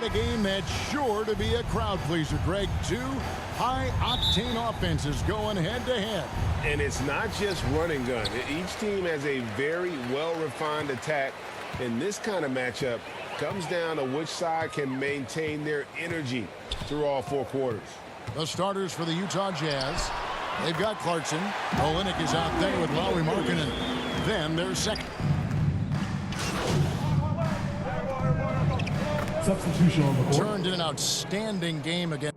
a game that's sure to be a crowd pleaser, Greg. Two high-octane offenses going head-to-head. And it's not just run and gun. Each team has a very well-refined attack. And this kind of matchup comes down to which side can maintain their energy through all 4 quarters. The starters for the Utah Jazz. They've got Clarkson. Olynyk is out there with Lowry Markkanen. Then their second. Substitution on the court. Turned in an outstanding game against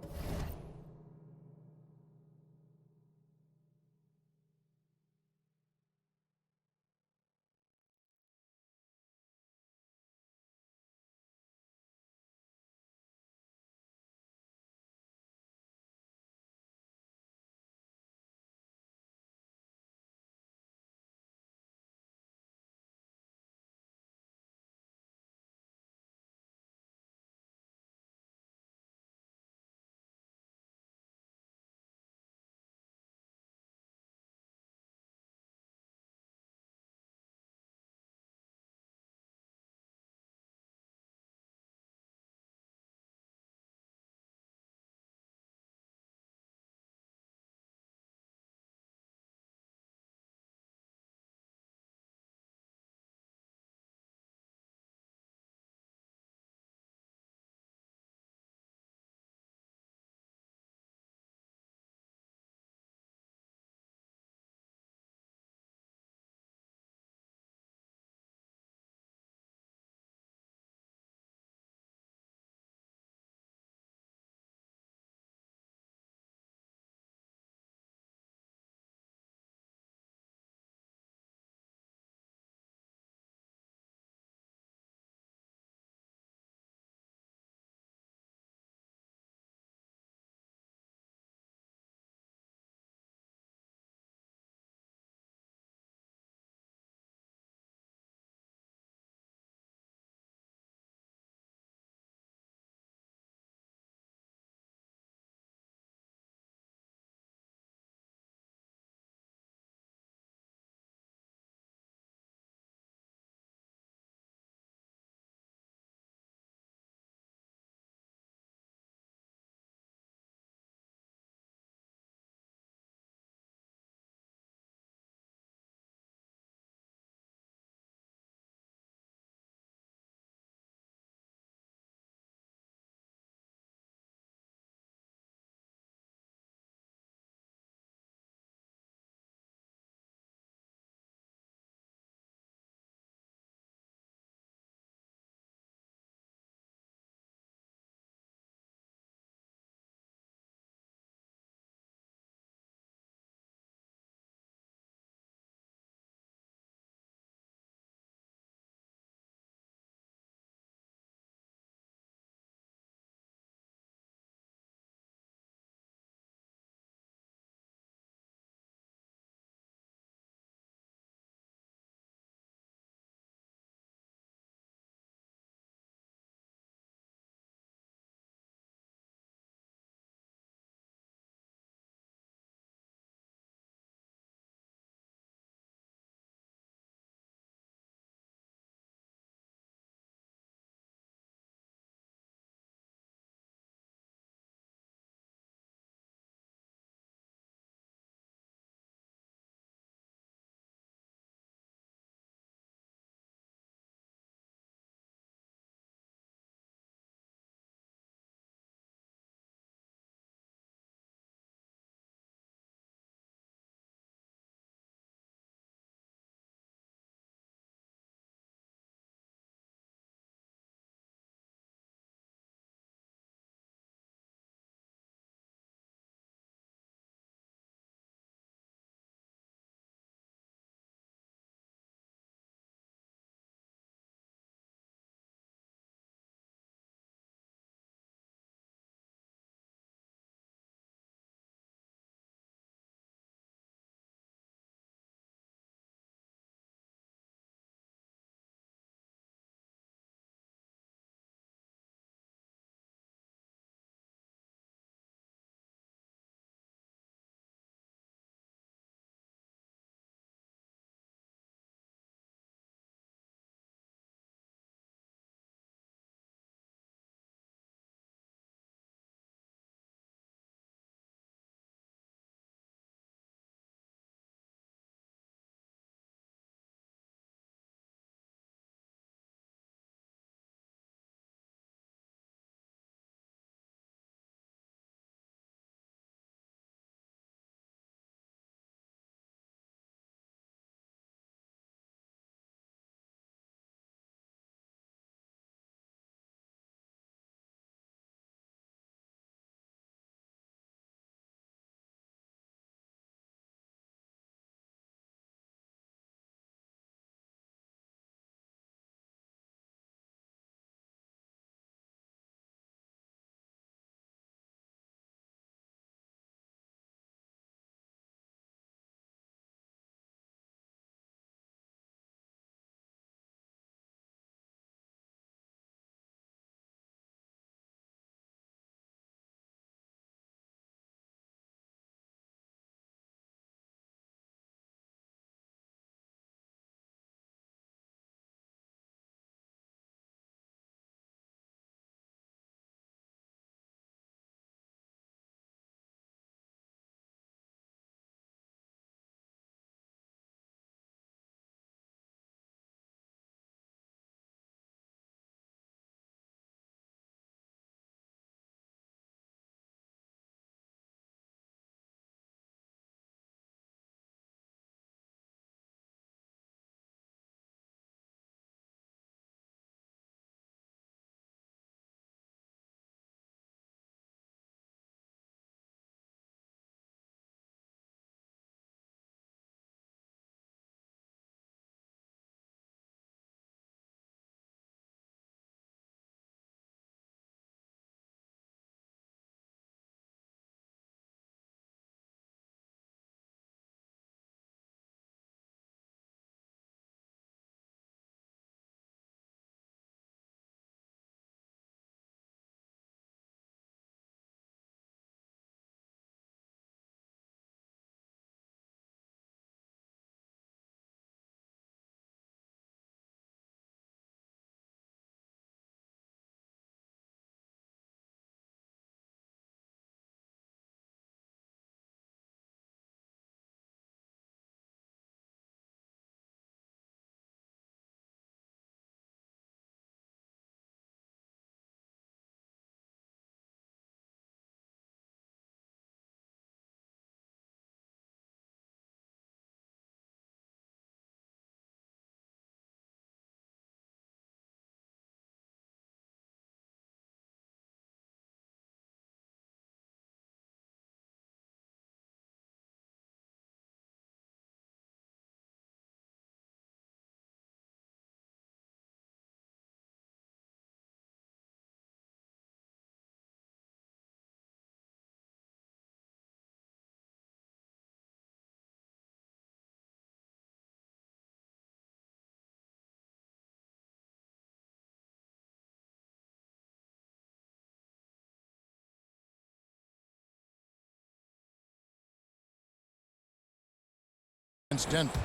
against Denver.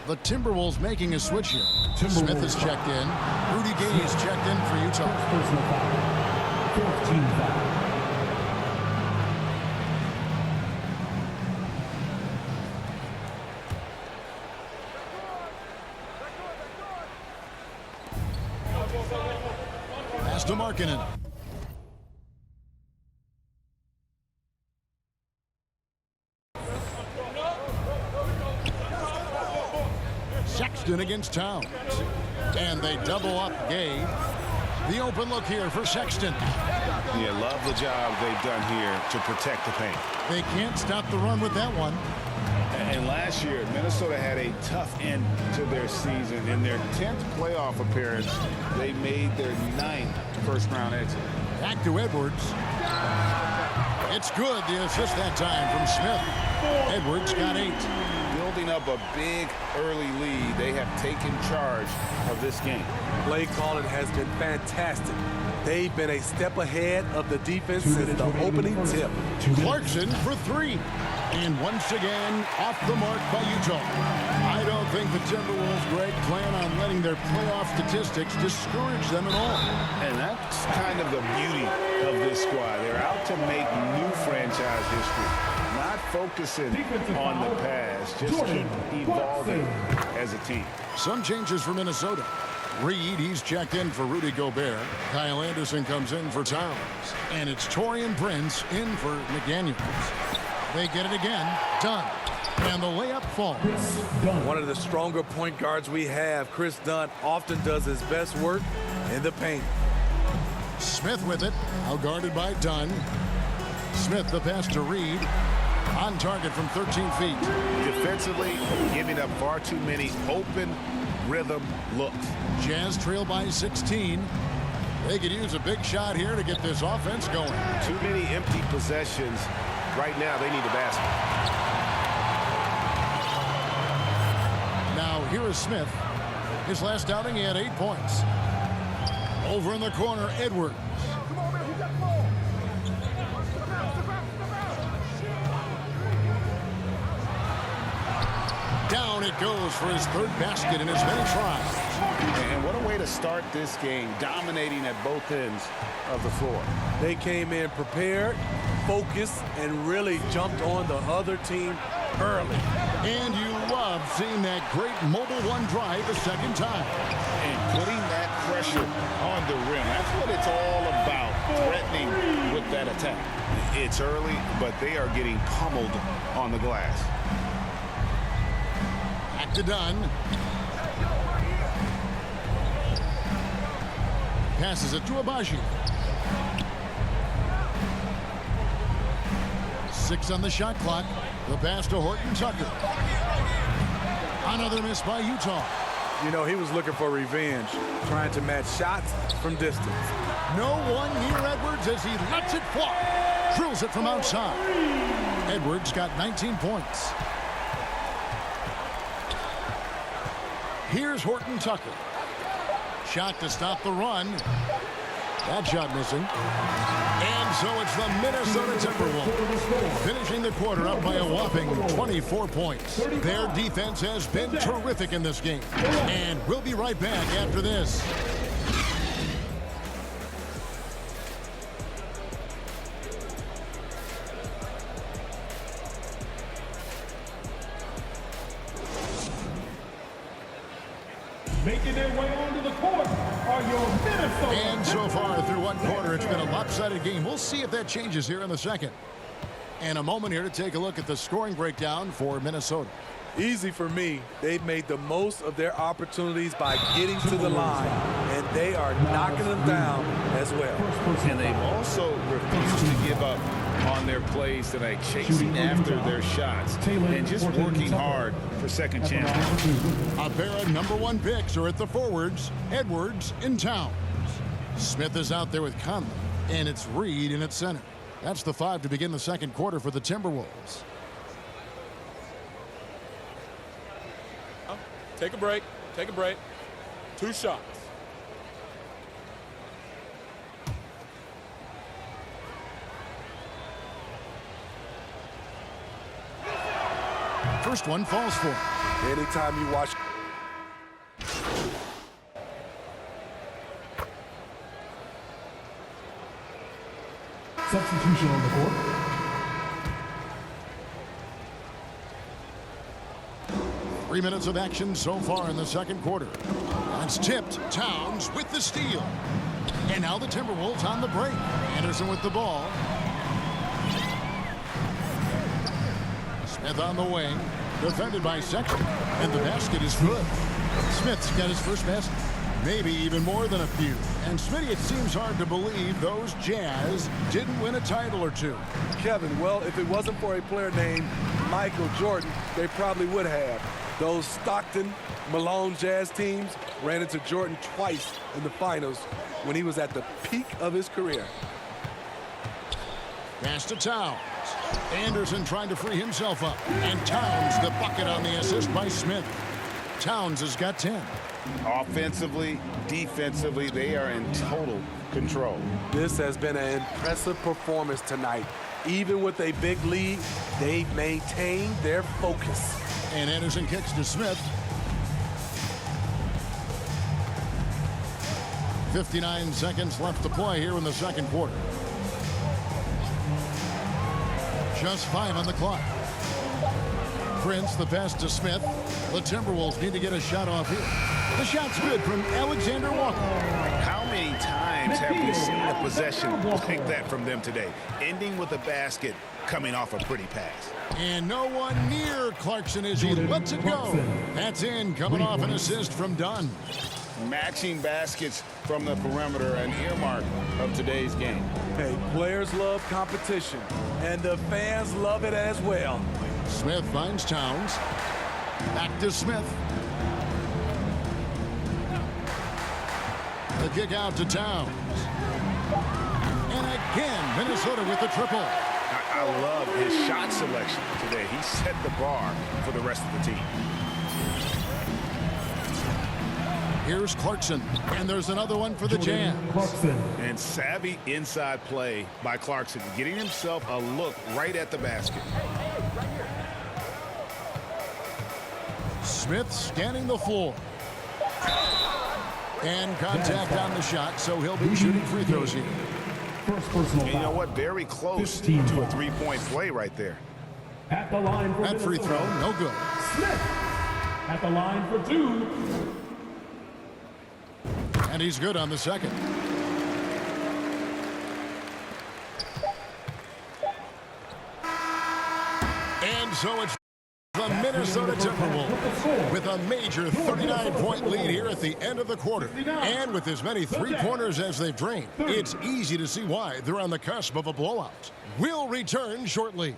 The Timberwolves making a switch here. Smith is checked in. Rudy Gay is checked in for Utah. Personal foul. 14 foul. Pass to Markkanen. Sexton against Towns. And they double up Gay. The open look here for Sexton. Yeah, love the job they've done here to protect the paint. They can't stop the run with that one. And last year, Minnesota had a tough end to their season. In their 10th playoff appearance, they made their 9th first-round exit. Back to Edwards. It's good, the assist that time from Smith. Edwards got 8. Building up a big early lead, they have taken charge of this game. Play calling has been fantastic. They've been a step ahead of the defense since the opening tip. Clarkson for 3. And once again, off the mark by Utah. I don't think the Timberwolves, Greg, plan on letting their playoff statistics discourage them at all. And that's kind of the beauty of this squad. They're out to make new franchise history. Not focusing on the past, just keep evolving as a team. Some changes for Minnesota. Reed, he's checked in for Rudy Gobert. Kyle Anderson comes in for Towns. And it's Taurean Prince in for McDaniels. They get it again. Dunn. And the layup falls. One of the stronger point guards we have, Chris Dunn, often does his best work in the paint. Smith with it. Now guarded by Dunn. Smith the pass to Reed. On target from 13 feet. Defensively, giving up far too many open rhythm looks. Jazz trail by 16. They could use a big shot here to get this offense going. Too many empty possessions. Right now, they need a basket. Now, here is Smith. His last outing, he had 8 points. Over in the corner, Edwards. Down it goes for his 3rd basket in as many tries. And what a way to start this game, dominating at both ends of the floor. They came in prepared, focused, and really jumped on the other team early. And you love seeing that great mobile one drive a second time. And putting that pressure on the rim. That's what it's all about, threatening with that attack. It's early, but they are getting pummeled on the glass. Back to Dunn. Passes it to Abaji. 6 on the shot clock. The pass to Horton Tucker. Another miss by Utah. You know, he was looking for revenge, trying to match shots from distance. No one near Edwards as he lets it fly. Drills it from outside. Edwards got 19 points. Here's Horton Tucker. Shot to stop the run. That shot missing. And so it's the Minnesota Timberwolves finishing the quarter up by a whopping 24 points. Their defense has been terrific in this game. And we'll be right back after this. Making their way onto the court are your Minnesota. And so far through one quarter, it's been a lopsided game. We'll see if that changes here in the second. And a moment here to take a look at the scoring breakdown for Minnesota. Easy for me. They've made the most of their opportunities by getting to the line, and they are knocking them down as well. And they've also refused to give up on their plays tonight, chasing after their shots and just working hard for second chances. A pair of #1 picks are at the forwards, Edwards and Towns. Smith is out there with Conley, and it's Reed in at center. That's the 5 to begin the second quarter for the Timberwolves. Take a break. Take a break. 2 shots. First one falls for him. Anytime you watch. Substitution on the court. Three minutes of action so far in the second quarter. That's tipped. Towns with the steal. And now the Timberwolves on the break. Anderson with the ball. Smith on the wing. Defended by Sexton. And the basket is good. Smith's got his first basket. Maybe even more than a few. And Smitty, it seems hard to believe those Jazz didn't win a title or two. Kevin, well, if it wasn't for a player named Michael Jordan, they probably would have. Those Stockton, Malone Jazz teams ran into Jordan twice in the finals when he was at the peak of his career. Pass to Towns. Anderson trying to free himself up. And Towns the bucket on the assist by Smith. Towns has got 10. Offensively, defensively, they are in total control. This has been an impressive performance tonight. Even with a big lead, they've maintained their focus. And Anderson kicks to Smith. 59 seconds left to play here in the second quarter. Just 5 on the clock. Prince, the pass to Smith. The Timberwolves need to get a shot off here. The shot's good from Alexander Walker. How many times have we seen a possession like that from them today? Ending with a basket, coming off a pretty pass. And no one near Clarkson as he lets it go. That's in, coming off an assist from Dunn. Matching baskets from the perimeter, an earmark of today's game. Hey, players love competition, and the fans love it as well. Smith finds Towns. Back to Smith. The kick out to Towns. And again, Minnesota with the triple. I love his shot selection today. He set the bar for the rest of the team. Here's Clarkson, and there's another one for the Jazz. And savvy inside play by Clarkson, getting himself a look right at the basket. Smith scanning the floor. And contact on the shot, so he'll be shooting free throws here. First personal And you know foul. what? Very close 15 to a three-point play right there. At the line for That free throw, Minnesota, no good. Smith. At the line for 2. And he's good on the second. And so it's the Minnesota Timberwolves with a major 39-point lead here at the end of the quarter. And with as many three-pointers as they've drained, it's easy to see why they're on the cusp of a blowout. We'll return shortly.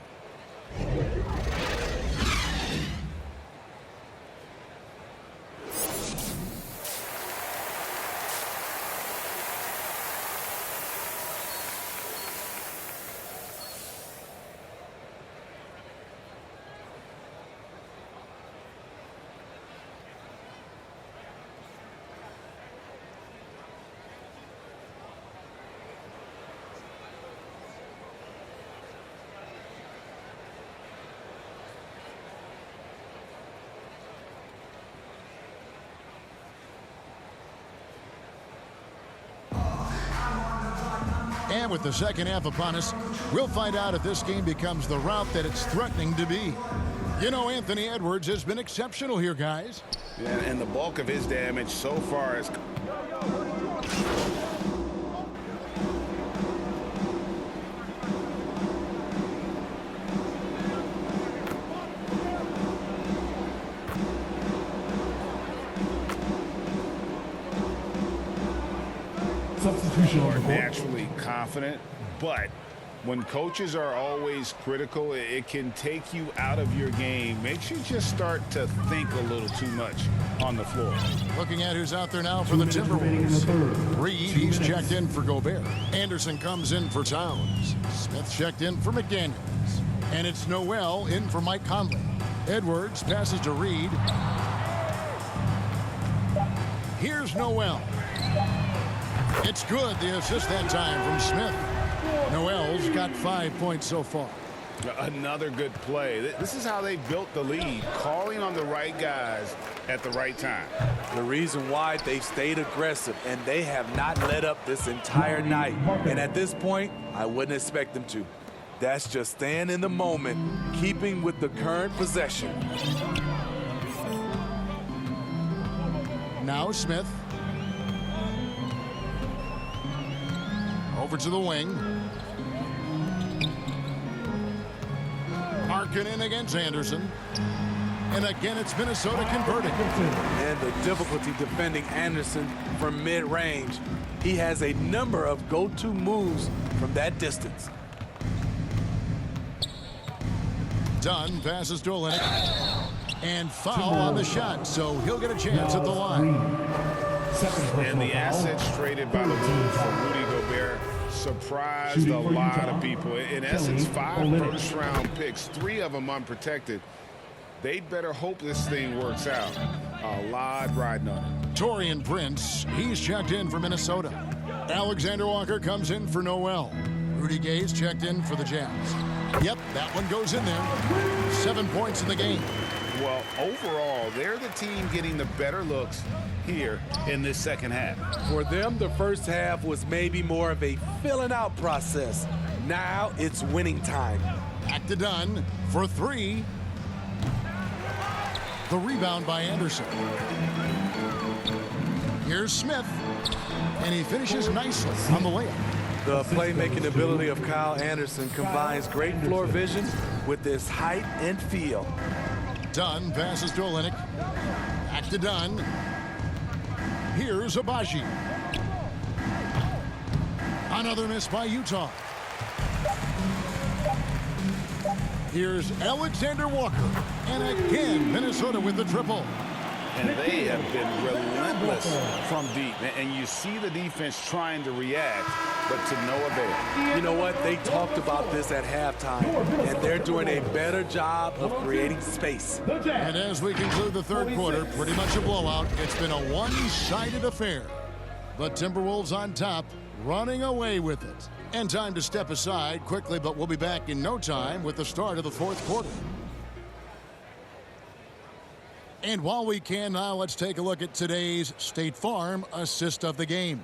And with the second half upon us, we'll find out if this game becomes the rout that it's threatening to be. You know, Anthony Edwards has been exceptional here, guys. Yeah, and the bulk of his damage so far is... Substitution on the court. naturally confident, but when coaches are always critical, it can take you out of your game. Makes you just start to think a little too much on the floor. Looking at who's out there now for the Timberwolves. Reed, he's checked in for Gobert. Anderson comes in for Towns. Smith checked in for McDaniels. And it's Noel in for Mike Conley. Edwards passes to Reed. Here's Noel. It's good, the assist that time from Smith. Noel's got 5 points so far. Another good play. This is how they built the lead, calling on the right guys at the right time. The reason why they've stayed aggressive, and they have not let up this entire night. And at this point, I wouldn't expect them to. That's just staying in the moment, keeping with the current possession. Now Smith. Over to the wing. Markkanen against Anderson. And again, it's Minnesota converting. And the difficulty defending Anderson from mid-range. He has a number of go-to moves from that distance. Dunn passes to Olynyk. And foul on the shot, so he'll get a chance at the line. And the assets traded by the Wolves for Rudy Gobert surprised a lot of people. In essence, 5 first-round picks, 3 of them unprotected. They'd better hope this thing works out. A lot riding on it. Taurean Prince, he's checked in for Minnesota. Alexander Walker comes in for Noel. Rudy Gay's checked in for the Jazz. Yep, that one goes in there. 7 points in the game. Well, overall, they're the team getting the better looks here in this second half. For them, the first half was maybe more of a filling out process. Now it's winning time. Back to Dunn for 3. The rebound by Anderson. Here's Smith, and he finishes nicely on the layup. The playmaking ability of Kyle Anderson combines great floor vision with his height and feel. Dunn passes to Olynyk. Back to Dunn. Here's Abaji. Another miss by Utah. Here's Alexander Walker. And again, Minnesota with the triple. And they have been relentless from deep. And you see the defense trying to react, but to no avail. You know what? They talked about this at halftime, and they're doing a better job of creating space. And as we conclude the third quarter, pretty much a blowout. It's been a one-sided affair. The Timberwolves on top, running away with it. And time to step aside quickly, but we'll be back in no time with the start of the fourth quarter. And while we can now, let's take a look at today's State Farm assist of the game.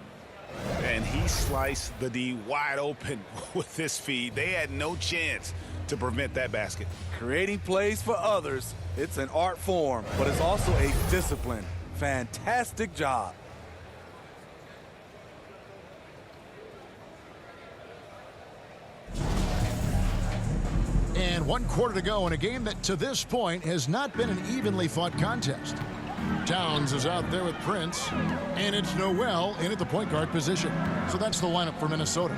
And he sliced the D wide open with this feed. They had no chance to prevent that basket. Creating plays for others, it's an art form, but it's also a discipline. Fantastic job. And 1 quarter to go in a game that to this point has not been an evenly fought contest. Towns is out there with Prince, and it's Noel in at the point guard position. So that's the lineup for Minnesota.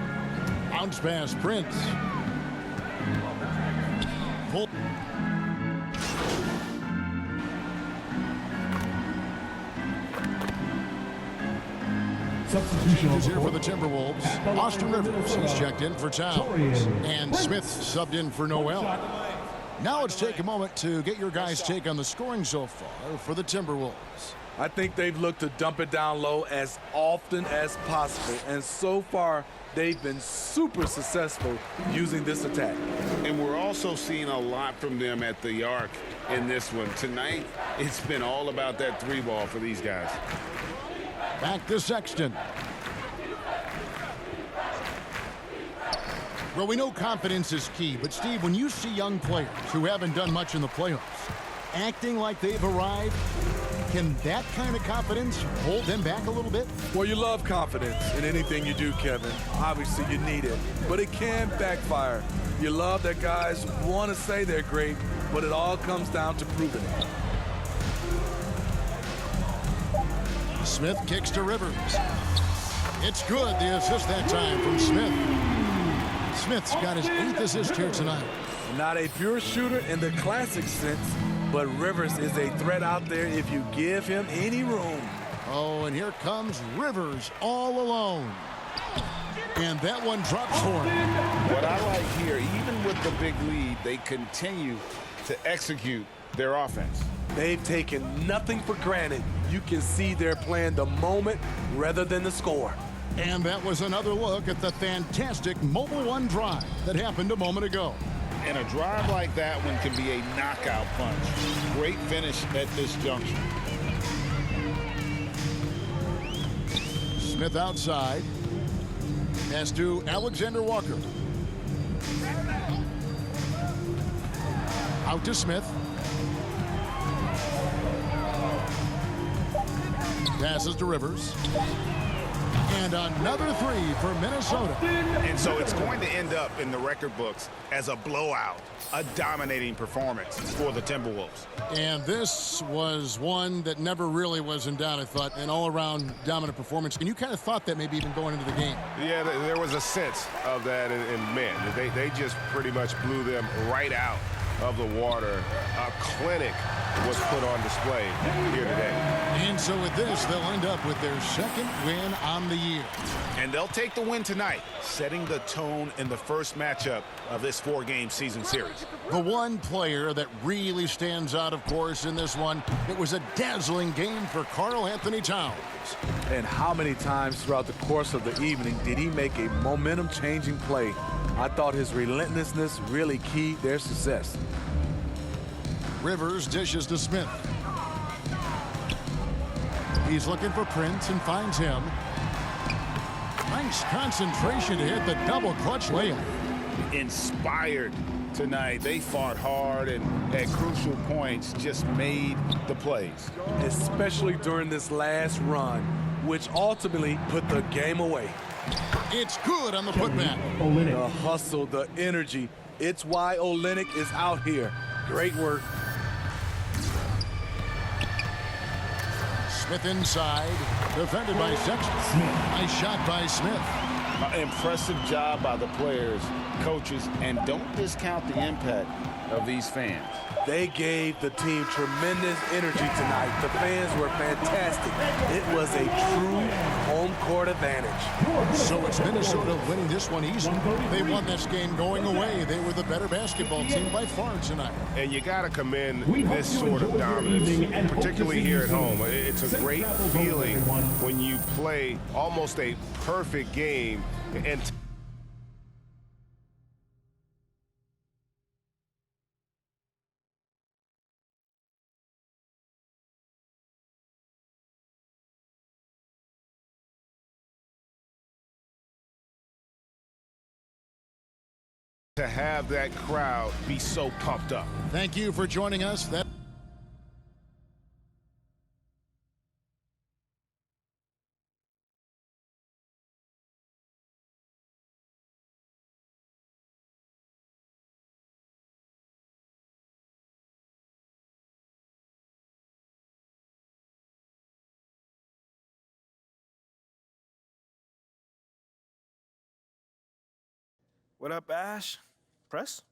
Bounce pass, Prince. Pull. Substitution Is here for the Timberwolves. Austin Rivers, he's checked in for Towns. And Smith subbed in for Noel. Now let's take a moment to get your guys' take on the scoring so far for the Timberwolves. I think they've looked to dump it down low as often as possible, and so far they've been super successful using this attack. And we're also seeing a lot from them at the arc in this one. Tonight, it's been all about that 3-ball for these guys. Back to Sexton. Well, we know confidence is key, but Steve, when you see young players who haven't done much in the playoffs acting like they've arrived, can that kind of confidence hold them back a little bit? Well, you love confidence in anything you do, Kevin. Obviously, you need it, but it can backfire. You love that guys want to say they're great, but it all comes down to proving it. Smith kicks to Rivers. It's good, the assist that time from Smith. Smith's got his 8th assist here tonight. Not a pure shooter in the classic sense, but Rivers is a threat out there if you give him any room. Oh, and here comes Rivers all alone. And that one drops for him. What I like here, even with the big lead, they continue to execute their offense. They've taken nothing for granted. You can see they're playing the moment rather than the score. And that was another look at the fantastic Mobile One drive that happened a moment ago. And a drive like that one can be a knockout punch. Great finish at this junction. Smith outside. Pass to Alexander Walker. Out to Smith. Passes to Rivers. And another three for Minnesota. And so it's going to end up in the record books as a blowout, a dominating performance for the Timberwolves. And this was one that never really was in doubt, I thought, an all-around dominant performance. And you kind of thought that maybe even going into the game. Yeah, there was a sense of that in men. They just pretty much blew them right out of the water. A clinic was put on display here today. And so with this, they'll end up with their second win on the year. And they'll take the win tonight, setting the tone in the first matchup of this four-game season series. The one player that really stands out, of course, in this one, it was a dazzling game for Karl Anthony Towns. And how many times throughout the course of the evening did he make a momentum-changing play? I thought his relentlessness really keyed their success. Rivers dishes to Smith. He's looking for Prince and finds him. Nice concentration to hit the double clutch layup. Inspired tonight. They fought hard and at crucial points just made the plays. Especially during this last run, which ultimately put the game away. It's good on the putback. The hustle, the energy. It's why Olynyk is out here. Great work. Smith inside, defended by Sexton. Nice shot by Smith. Impressive job by the players, coaches, and don't discount the impact of these fans. They gave the team tremendous energy tonight. The fans were fantastic. It was a true home court advantage. So it's Minnesota winning this one easily. They won this game going away. They were the better basketball team by far tonight. And you got to commend this sort of dominance, particularly here at home. It's a great feeling when you play almost a perfect game and to have that crowd be so pumped up. Thank you for joining us. What up, Ash? Press?